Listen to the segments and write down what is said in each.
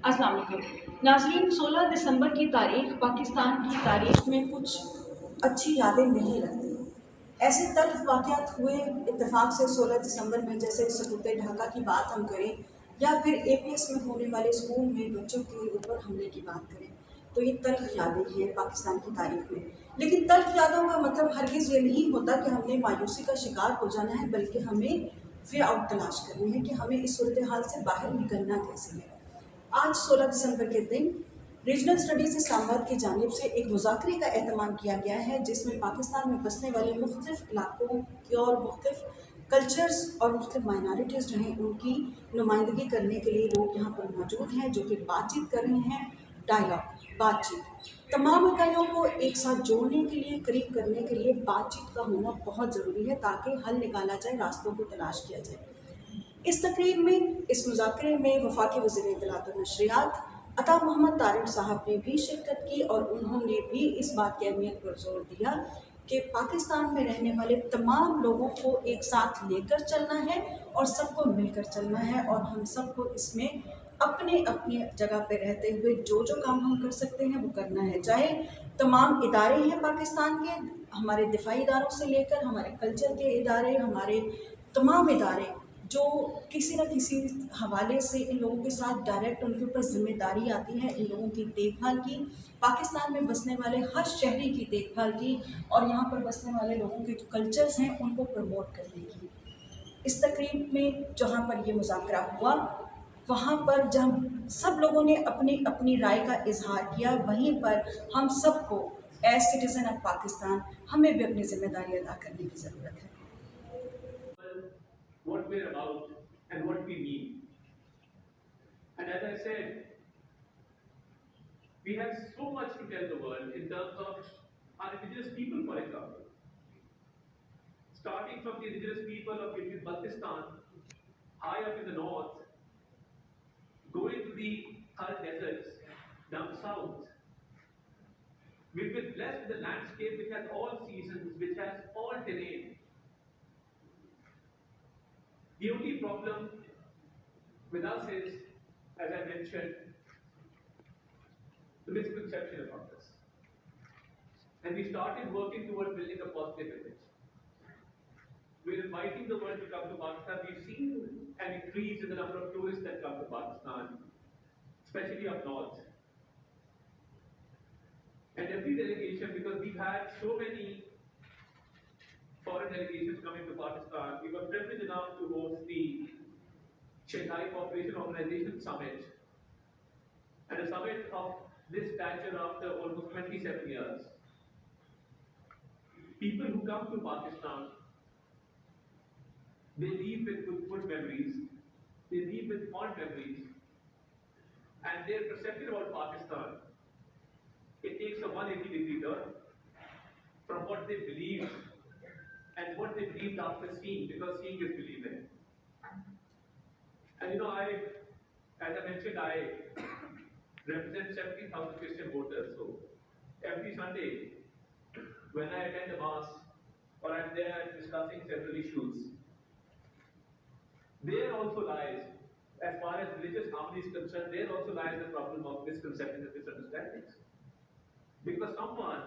السلام علیکم ناظرین، 16 دسمبر کی تاریخ پاکستان کی تاریخ میں کچھ اچھی یادیں نہیں رکھتی۔ ایسے تلخ واقعات ہوئے اتفاق سے 16 دسمبر میں، جیسے سقوط ڈھاکہ کی بات ہم کریں یا پھر APS میں ہونے والے اسکول میں بچوں کے اوپر حملے کی بات کریں، تو یہ تلخ یادیں ہیں پاکستان کی تاریخ میں۔ لیکن تلخ یادوں کا مطلب ہرگز یہ نہیں ہوتا کہ ہم نے مایوسی کا شکار ہو جانا ہے، بلکہ ہمیں وے آؤٹ تلاش کرنی ہے کہ ہمیں اس صورتحال سے باہر نکلنا کیسے ہے۔ آج 16 دسمبر کے دن ریجنل اسٹڈیز اسلام آباد کی جانب سے ایک مذاکرے کا اہتمام کیا گیا ہے، جس میں پاکستان میں بسنے والے مختلف علاقوں کی اور مختلف کلچرز اور مختلف مائنارٹیز جو ہیں ان کی نمائندگی کرنے کے لیے لوگ یہاں پر موجود ہیں، جو کہ بات چیت کر رہے ہیں۔ ڈائلاگ، بات چیت تمام اکائیوں کو ایک ساتھ جوڑنے کے لیے، قریب کرنے کے لیے بات چیت کا ہونا بہت ضروری ہے تاکہ حل نکالا جائے، راستوں کو تلاش کیا جائے۔ اس تقریب میں، اس مذاکرے میں وفاقی وزیر اطلاعات و نشریات عطا محمد طارق صاحب نے بھی شرکت کی، اور انہوں نے بھی اس بات کی اہمیت پر زور دیا کہ پاکستان میں رہنے والے تمام لوگوں کو ایک ساتھ لے کر چلنا ہے اور سب کو مل کر چلنا ہے، اور ہم سب کو اس میں اپنے اپنی جگہ پہ رہتے ہوئے جو جو کام ہم کر سکتے ہیں وہ کرنا ہے، چاہے تمام ادارے ہیں پاکستان کے، ہمارے دفاعی اداروں سے لے کر ہمارے کلچر کے ادارے، ہمارے تمام ادارے جو کسی نہ کسی حوالے سے ان لوگوں کے ساتھ ڈائریکٹ ان کے اوپر ذمہ داری آتی ہے، ان لوگوں کی دیکھ بھال کی، پاکستان میں بسنے والے ہر شہری کی دیکھ بھال کی، اور یہاں پر بسنے والے لوگوں کے جو کلچرز ہیں ان کو پروموٹ کرنے کی۔ اس تقریب میں جہاں پر یہ مذاکرہ ہوا، وہاں پر جب سب لوگوں نے اپنی اپنی رائے کا اظہار کیا، وہیں پر ہم سب کو ایز سٹیزن آف پاکستان ہمیں بھی اپنی ذمہ داری ادا کرنے کی ضرورت ہے۔ what we're about and what we mean. And as I said, we have so much to tell the world in terms of our indigenous people, for example. Starting from the indigenous people of Pakistan, high up in the north, going to the Thar deserts down south. We've been blessed with a landscape which has all seasons, which has all terrain. The only problem with us is, as I mentioned, the misconception about this. And we started working towards building a positive image. We're inviting the world to come to Pakistan. We've seen an increase in the number of tourists that come to Pakistan, especially up north. And every delegation, because we've had so many foreign delegations coming to Pakistan, we were privileged enough to host the Shanghai Cooperation Organization Summit, and a summit of this stature after almost 27 years. People who come to Pakistan, they leave with good memories, they leave with fond memories, and their perception about Pakistan, it takes a 180-degree turn from what they believed and what they believed after seeing, because seeing is believing. And as I mentioned, I represent 70,000 Christian voters. So every Sunday, when I attend a mass or I'm there discussing several issues, there also lies, as far as religious harmony is concerned, there also lies the problem of misconceptions and misunderstandings. Because someone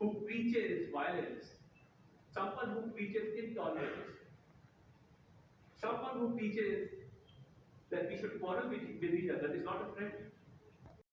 who preaches violence, someone who preaches intolerance, someone who preaches that we should quarrel with each other is not a friend.